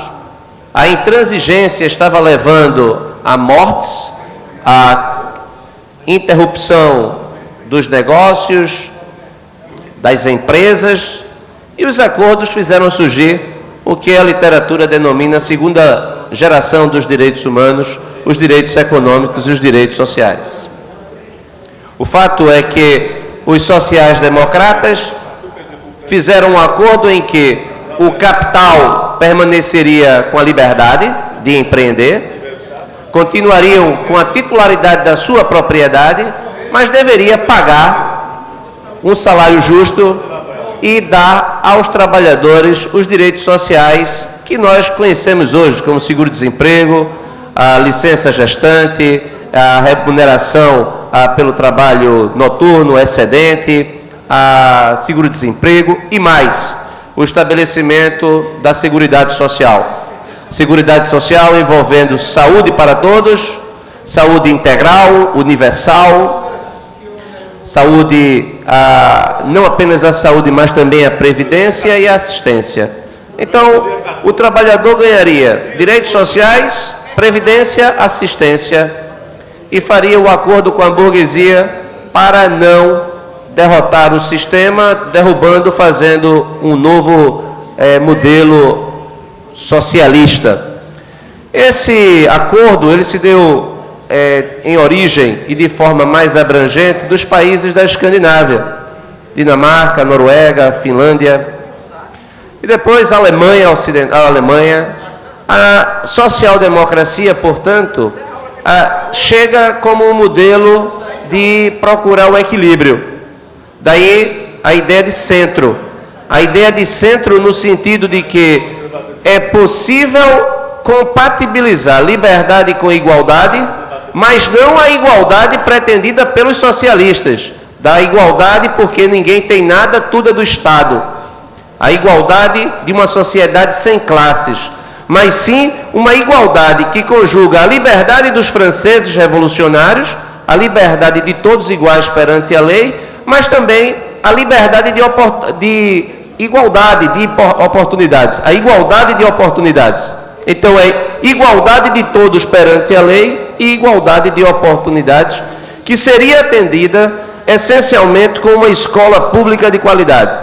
A intransigência estava levando a mortes, a interrupção dos negócios, das empresas, e os acordos fizeram surgir o que a literatura denomina a segunda geração dos direitos humanos, os direitos econômicos e os direitos sociais. O fato é que os sociais-democratas fizeram um acordo em que o capital permaneceria com a liberdade de empreender, continuariam com a titularidade da sua propriedade, mas deveria pagar um salário justo e dar aos trabalhadores os direitos sociais que nós conhecemos hoje, como seguro-desemprego, a licença gestante, a remuneração pelo trabalho noturno, excedente, a seguro-desemprego e mais, o estabelecimento da Seguridade Social. Seguridade Social envolvendo saúde para todos, saúde integral, universal, saúde, não apenas a saúde, mas também a previdência e a assistência. Então, o trabalhador ganharia direitos sociais, previdência, assistência, e faria o acordo com a burguesia para não derrotar o sistema, derrubando, fazendo um novo modelo socialista. Esse acordo, ele se deu em origem e de forma mais abrangente dos países da Escandinávia, Dinamarca, Noruega, Finlândia, e depois a Alemanha Ocidental, a social-democracia, portanto, chega como um modelo de procurar o equilíbrio. Daí a ideia de centro. A ideia de centro no sentido de que é possível compatibilizar liberdade com igualdade, mas não a igualdade pretendida pelos socialistas. Da igualdade porque ninguém tem nada, tudo é do Estado. A igualdade de uma sociedade sem classes, mas sim uma igualdade que conjuga a liberdade dos franceses revolucionários, a liberdade de todos iguais perante a lei, mas também a liberdade de igualdade de oportunidades, a igualdade de oportunidades. Então é igualdade de todos perante a lei e igualdade de oportunidades, que seria atendida essencialmente com uma escola pública de qualidade,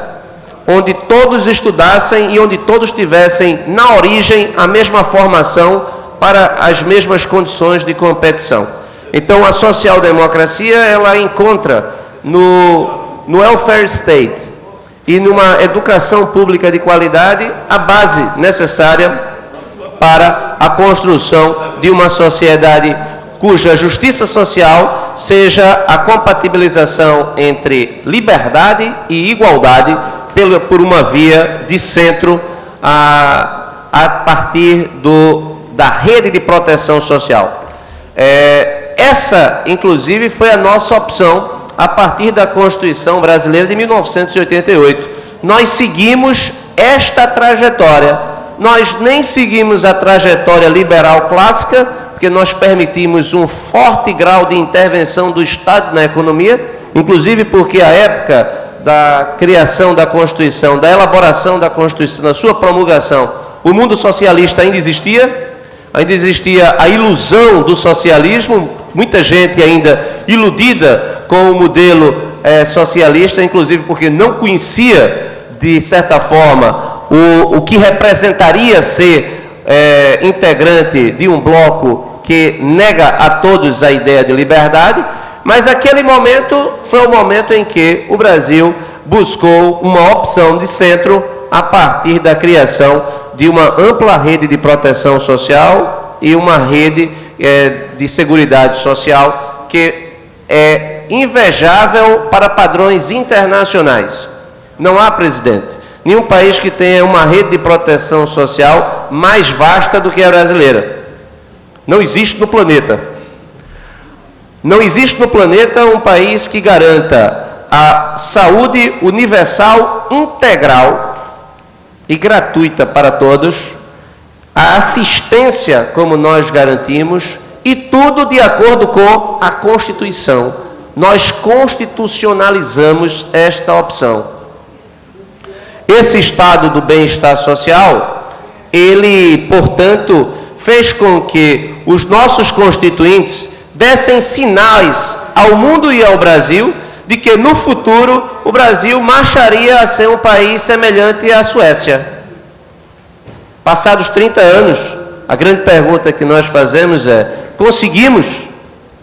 onde todos estudassem e onde todos tivessem, na origem, a mesma formação para as mesmas condições de competição. Então, a social-democracia, ela encontra no welfare state e numa educação pública de qualidade a base necessária para a construção de uma sociedade cuja justiça social seja a compatibilização entre liberdade e igualdade por uma via de centro a partir da rede de proteção social. Essa, inclusive, foi a nossa opção a partir da Constituição Brasileira de 1988. Nós seguimos esta trajetória. Nós nem seguimos a trajetória liberal clássica, porque nós permitimos um forte grau de intervenção do Estado na economia, inclusive porque a época da criação da Constituição, da elaboração da Constituição, da sua promulgação, o mundo socialista ainda existia a ilusão do socialismo, muita gente ainda iludida com o modelo socialista, inclusive porque não conhecia, de certa forma, o que representaria ser integrante de um bloco que nega a todos a ideia de liberdade, mas aquele momento foi o momento em que o Brasil buscou uma opção de centro a partir da criação de uma ampla rede de proteção social e uma rede de seguridade social que é invejável para padrões internacionais. Não há, presidente, nenhum país que tenha uma rede de proteção social mais vasta do que a brasileira. Não existe no planeta. Não existe no planeta um país que garanta a saúde universal, integral e gratuita para todos, a assistência como nós garantimos, e tudo de acordo com a Constituição. Nós constitucionalizamos esta opção. Esse estado do bem-estar social, ele, portanto, fez com que os nossos constituintes dessem sinais ao mundo e ao Brasil de que no futuro o Brasil marcharia a ser um país semelhante à Suécia. Passados 30 anos, a grande pergunta que nós fazemos é: conseguimos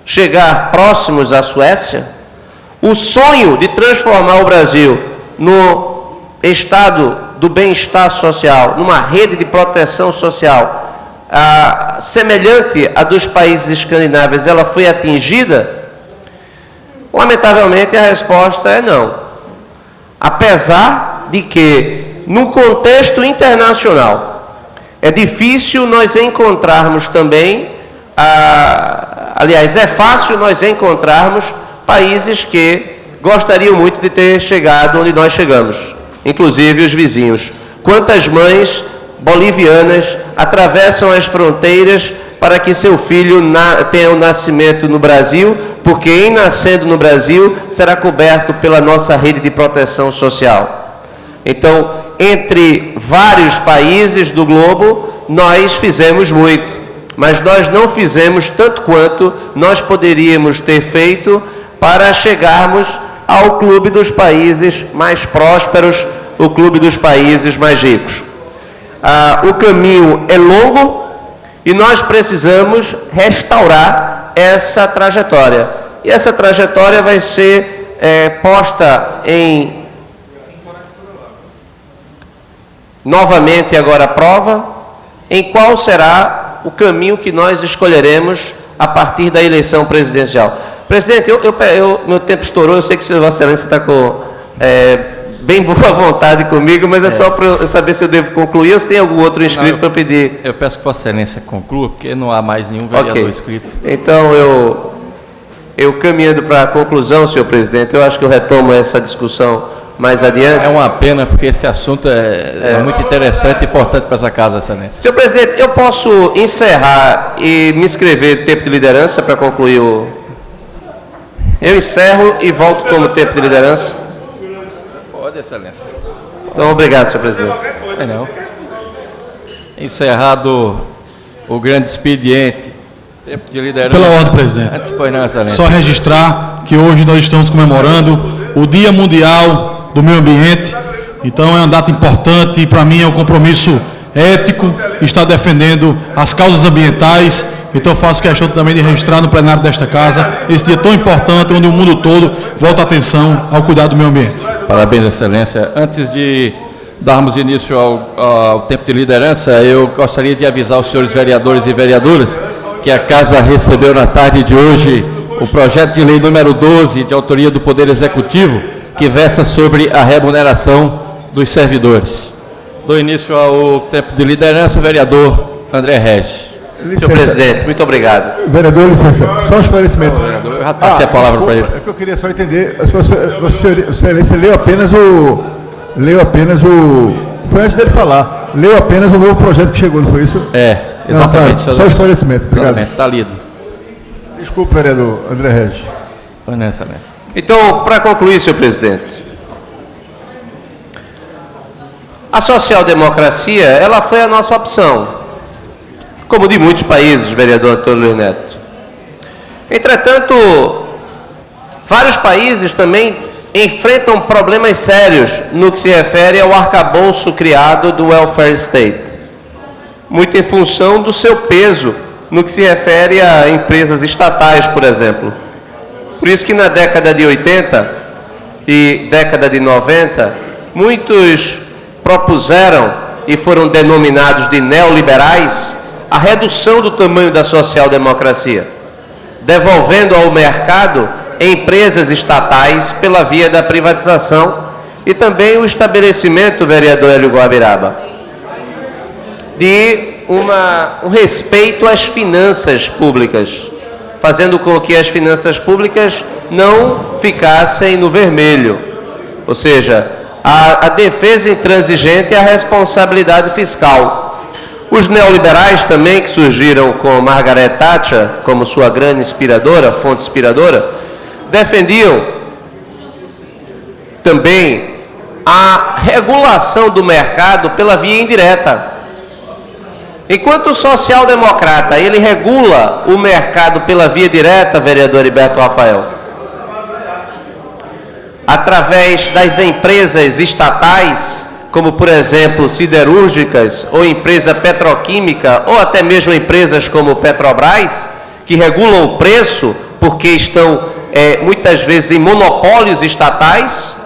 chegar próximos à Suécia? O sonho de transformar o Brasil no estado do bem-estar social, numa rede de proteção social semelhante à dos países escandinavos, ela foi atingida? Lamentavelmente a resposta é não. Apesar de que, no contexto internacional, é difícil nós encontrarmos também, aliás, é fácil nós encontrarmos países que gostariam muito de ter chegado onde nós chegamos, inclusive os vizinhos. Quantas mães bolivianas atravessam as fronteiras para que seu filho tenha o nascimento no Brasil, porque em nascendo no Brasil será coberto pela nossa rede de proteção social. Então, entre vários países do globo, nós fizemos muito, mas nós não fizemos tanto quanto nós poderíamos ter feito para chegarmos ao clube dos países mais prósperos, o clube dos países mais ricos. O caminho é longo e nós precisamos restaurar essa trajetória. E essa trajetória vai ser posta em novamente agora a prova, em qual será o caminho que nós escolheremos a partir da eleição presidencial. Presidente, meu tempo estourou, eu sei que Vossa Excelência está com bem boa vontade comigo, mas é só para eu saber se eu devo concluir ou se tem algum outro inscrito para pedir. Eu peço que Vossa Excelência conclua, porque não há mais nenhum vereador inscrito. Então, eu caminhando para a conclusão, senhor presidente, eu acho que eu retomo essa discussão mais adiante. É uma pena, porque esse assunto é muito interessante e importante para essa casa, Excelência. Senhor presidente, eu posso encerrar e me inscrever no tempo de liderança para concluir o... Eu encerro e volto como tempo de liderança. Pode, Excelência. Então, obrigado, senhor presidente. Não. Encerrado o grande expediente. Tempo de liderança. Pela ordem, presidente. Pois não, Excelência. Só registrar que hoje nós estamos comemorando o Dia Mundial do Meio Ambiente. Então é uma data importante e para mim é um compromisso ético estar defendendo as causas ambientais. Então faço questão também de registrar no plenário desta casa esse dia tão importante, onde o mundo todo volta a atenção ao cuidado do meio ambiente. Parabéns, Excelência. Antes de darmos início ao tempo de liderança, eu gostaria de avisar os senhores vereadores e vereadoras que a Casa recebeu na tarde de hoje o projeto de lei número 12, de autoria do Poder Executivo, que versa sobre a remuneração dos servidores. Dou início ao tempo de liderança, vereador André Regis. Licença. Senhor presidente, muito obrigado. Vereador, licença, só um esclarecimento. Vereador, eu já passei a palavra para ele. É que eu queria só entender, Vossa Excelência leu apenas o... Foi antes dele falar. Leu apenas o novo projeto que chegou, não foi isso? Exatamente. Não, tá, só esclarecimento, obrigado. Está lido. Desculpe, vereador André Regis. Pois não, Excelência. Então, para concluir, senhor presidente, a social-democracia, ela foi a nossa opção, como de muitos países, vereador Antônio Luiz Neto. Entretanto, vários países também enfrentam problemas sérios no que se refere ao arcabouço criado do welfare state, muito em função do seu peso no que se refere a empresas estatais, por exemplo. Por isso que na década de 80 e década de 90, muitos propuseram e foram denominados de neoliberais a redução do tamanho da social-democracia, devolvendo ao mercado empresas estatais pela via da privatização e também o estabelecimento, vereador Hélio Guabiraba, de um respeito às finanças públicas, fazendo com que as finanças públicas não ficassem no vermelho, ou seja, a defesa intransigente e a responsabilidade fiscal. Os neoliberais também, que surgiram com Margaret Thatcher como sua grande inspiradora, fonte inspiradora, defendiam também a regulação do mercado pela via indireta. Enquanto o social-democrata, ele regula o mercado pela via direta, vereador Heriberto Rafael, através das empresas estatais, como por exemplo siderúrgicas, ou empresa petroquímica, ou até mesmo empresas como Petrobras, que regulam o preço porque estão muitas vezes em monopólios estatais,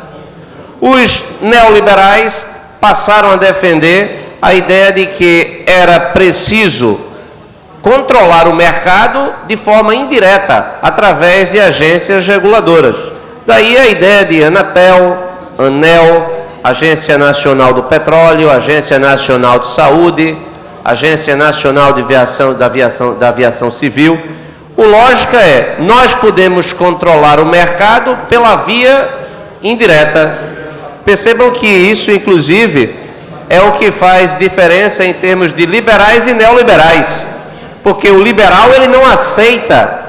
os neoliberais passaram a defender a ideia de que era preciso controlar o mercado de forma indireta, através de agências reguladoras. Daí a ideia de Anatel, ANEEL, Agência Nacional do Petróleo, Agência Nacional de Saúde, Agência Nacional de da Aviação Civil. A lógica é, nós podemos controlar o mercado pela via indireta. Percebam que isso, inclusive, é o que faz diferença em termos de liberais e neoliberais. Porque o liberal, ele não aceita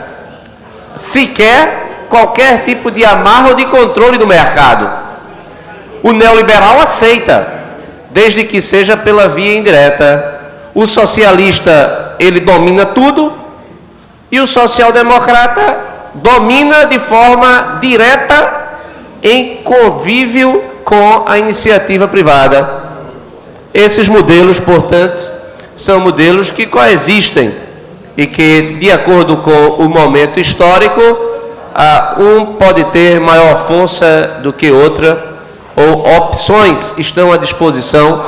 sequer qualquer tipo de amarra ou de controle do mercado. O neoliberal aceita, desde que seja pela via indireta. O socialista, ele domina tudo, e o social-democrata domina de forma direta em convívio com a iniciativa privada. Esses modelos, portanto, são modelos que coexistem e que, de acordo com o momento histórico, um pode ter maior força do que outra, ou opções estão à disposição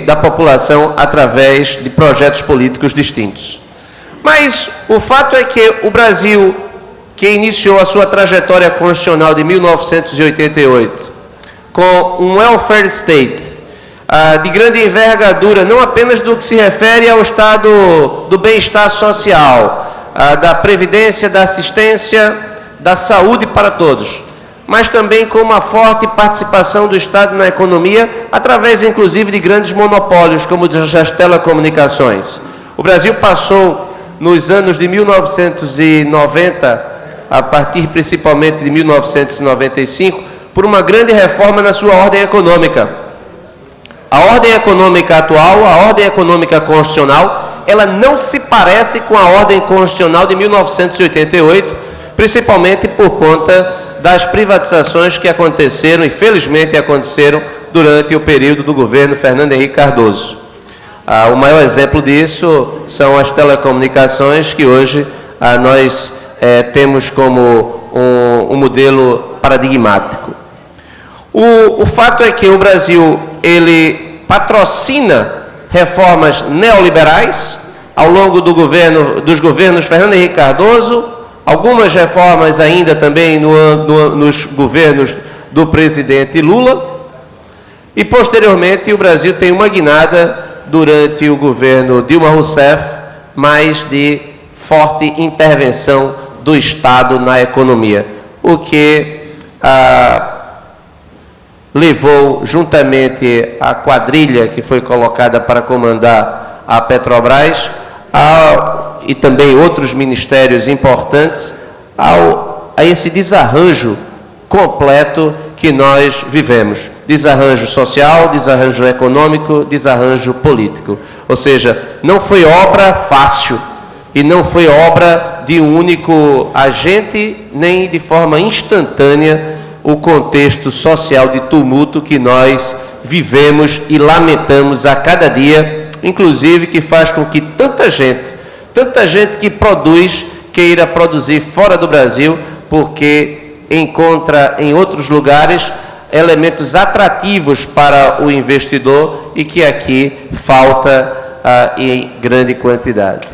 da população através de projetos políticos distintos. Mas o fato é que o Brasil, que iniciou a sua trajetória constitucional de 1988, com um welfare state de grande envergadura, não apenas do que se refere ao estado do bem-estar social, da previdência, da assistência, da saúde para todos, mas também com uma forte participação do Estado na economia, através inclusive de grandes monopólios, como as telecomunicações. O Brasil passou, nos anos de 1990, a partir principalmente de 1995, por uma grande reforma na sua ordem econômica. A ordem econômica atual, a ordem econômica constitucional, ela não se parece com a ordem constitucional de 1988, principalmente por conta das privatizações que aconteceram, e felizmente aconteceram, durante o período do governo Fernando Henrique Cardoso. O maior exemplo disso são as telecomunicações, que hoje nós temos como um modelo paradigmático. O fato é que o Brasil, ele patrocina reformas neoliberais ao longo dos governos Fernando Henrique Cardoso, algumas reformas ainda também nos governos do presidente Lula, e posteriormente o Brasil tem uma guinada durante o governo Dilma Rousseff, mais de forte intervenção do Estado na economia, o que levou, juntamente à quadrilha que foi colocada para comandar a Petrobras, e também outros ministérios importantes, a esse desarranjo completo que nós vivemos. Desarranjo social, desarranjo econômico, desarranjo político. Ou seja, não foi obra fácil e não foi obra de um único agente, nem de forma instantânea, o contexto social de tumulto que nós vivemos e lamentamos a cada dia, inclusive que faz com que tanta gente que produz, queira produzir fora do Brasil, porque encontra em outros lugares elementos atrativos para o investidor e que aqui falta em grande quantidade.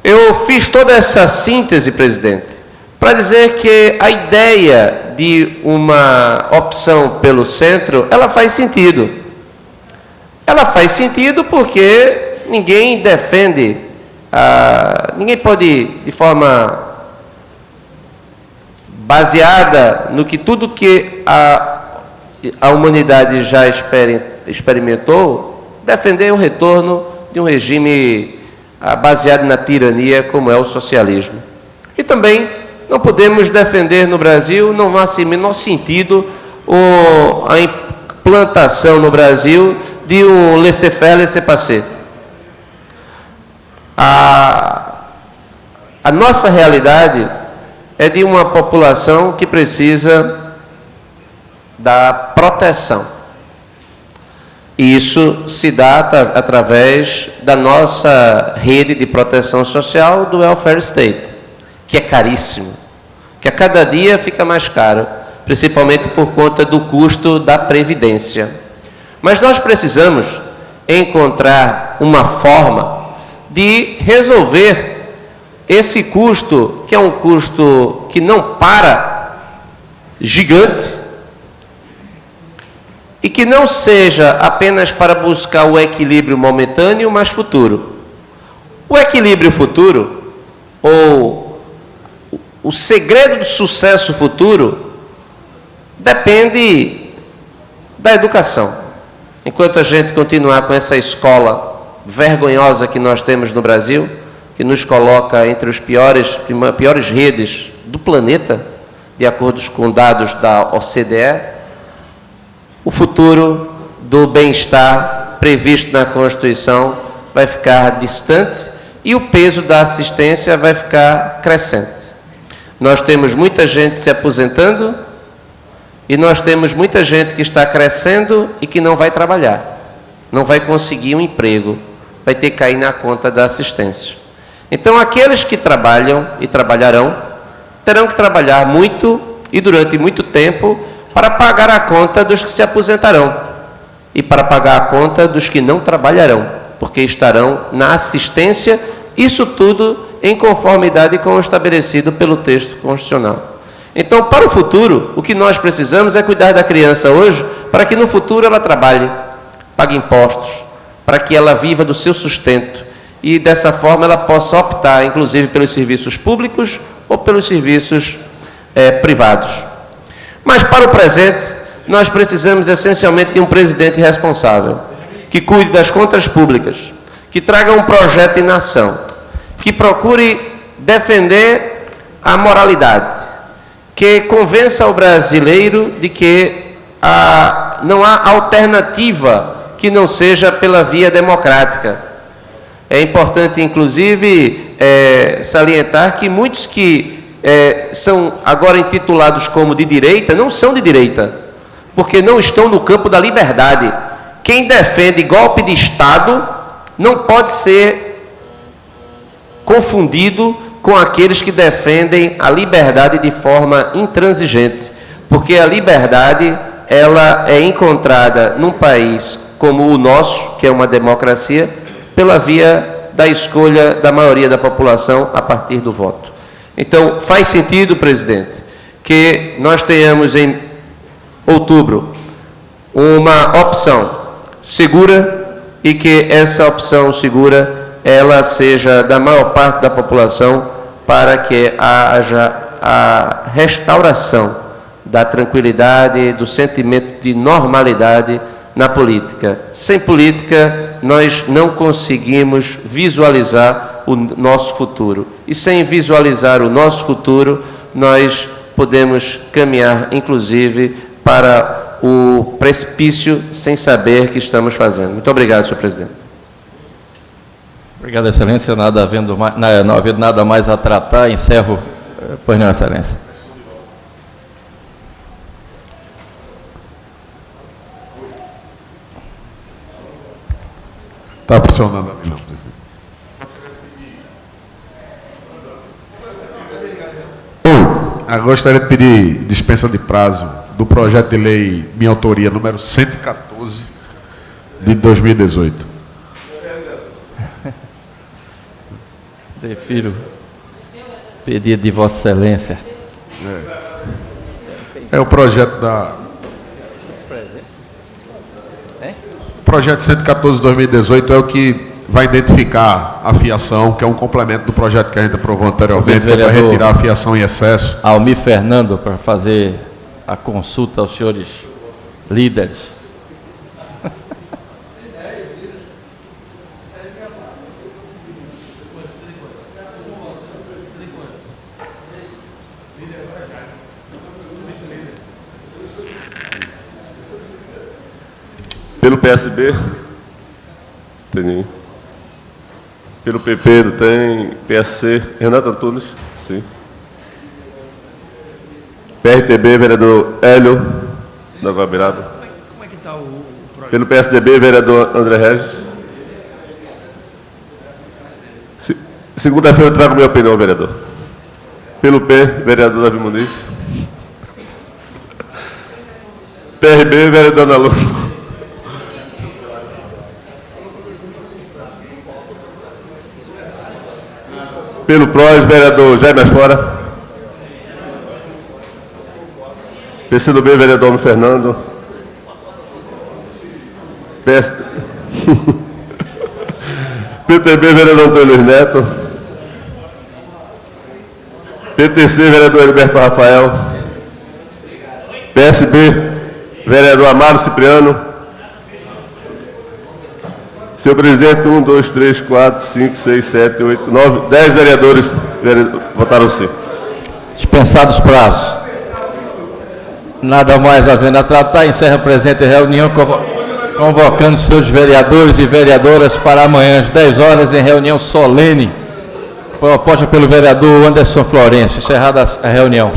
Eu fiz toda essa síntese, presidente, para dizer que a ideia de uma opção pelo centro, ela faz sentido. Ela faz sentido porque ninguém defende, ninguém pode, de forma baseada no que tudo que a humanidade já experimentou, defender o retorno de um regime baseado na tirania, como é o socialismo. E também não podemos defender no Brasil, não há menor sentido, a implantação no Brasil de um laissez-faire, laissez-passer. A nossa realidade é de uma população que precisa da proteção. E isso se dá através da nossa rede de proteção social do welfare state, que é caríssimo, que a cada dia fica mais caro, principalmente por conta do custo da previdência. Mas nós precisamos encontrar uma forma de resolver esse custo, que é um custo que não para, gigante, e que não seja apenas para buscar o equilíbrio momentâneo, mas futuro. O equilíbrio futuro, ou o segredo do sucesso futuro, depende da educação. Enquanto a gente continuar com essa escola vergonhosa que nós temos no Brasil, que nos coloca entre os piores redes do planeta, de acordo com dados da OCDE, o futuro do bem-estar previsto na Constituição vai ficar distante e o peso da assistência vai ficar crescente. Nós temos muita gente se aposentando e nós temos muita gente que está crescendo e que não vai trabalhar, não vai conseguir um emprego, vai ter que cair na conta da assistência. Então, aqueles que trabalham e trabalharão, terão que trabalhar muito e durante muito tempo para pagar a conta dos que se aposentarão e para pagar a conta dos que não trabalharão, porque estarão na assistência, isso tudo em conformidade com o estabelecido pelo texto constitucional. Então, para o futuro, o que nós precisamos é cuidar da criança hoje, para que no futuro ela trabalhe, pague impostos, para que ela viva do seu sustento e dessa forma ela possa optar, inclusive, pelos serviços públicos ou pelos serviços privados. Mas para o presente, nós precisamos essencialmente de um presidente responsável, que cuide das contas públicas, que traga um projeto de nação, que procure defender a moralidade, que convença o brasileiro de que não há alternativa que não seja pela via democrática. É importante, inclusive, salientar que muitos que são agora intitulados como de direita, não são de direita, porque não estão no campo da liberdade. Quem defende golpe de Estado não pode ser confundido com aqueles que defendem a liberdade de forma intransigente, porque a liberdade ela é encontrada num país como o nosso, que é uma democracia, pela via da escolha da maioria da população a partir do voto. Então, faz sentido, presidente, que nós tenhamos em outubro uma opção segura e que essa opção segura ela seja da maior parte da população para que haja a restauração da tranquilidade, do sentimento de normalidade na política. Sem política, nós não conseguimos visualizar o nosso futuro. E sem visualizar o nosso futuro, nós podemos caminhar, inclusive, para o precipício sem saber o que estamos fazendo. Muito obrigado, senhor presidente. Obrigado, excelência. Não havendo nada mais a tratar, encerro. Pois não, excelência. Está funcionando ali, não, presidente. Eu gostaria de pedir dispensa de prazo do projeto de lei, minha autoria, número 114, de 2018. Prefiro pedir de Vossa Excelência. É o projeto da... O projeto 114 de 2018 é o que vai identificar a fiação, que é um complemento do projeto que a gente aprovou anteriormente, que vai retirar a fiação em excesso. Almir Fernando, para fazer a consulta aos senhores líderes. PSB? Tem ninguém. Pelo PP tem PSC, Renato Antunes, sim. PRTB, vereador Hélio da Guabiraba. Como é que está o projeto? Pelo PSDB, vereador André Regis. Segunda-feira eu trago minha opinião, vereador. Pelo P, vereador Davi Muniz. PRB, vereador Ana Luz. Pelo PROS, vereador Jaime Asfora. PCdoB, vereador Homem Fernando. PTB, vereador Antônio Luiz Neto. PTC, vereador Heriberto Rafael. PSB, vereador Amaro Cipriano. Senhor presidente, 1, 2, 3, 4, 5, 6, 7, 8, 9, 10 vereadores votaram sim. Dispensados os prazos. Nada mais havendo a tratar, encerra a presente reunião, convocando seus vereadores e vereadoras para amanhã às 10 horas em reunião solene, proposta pelo vereador Anderson Florencio. Encerrada a reunião.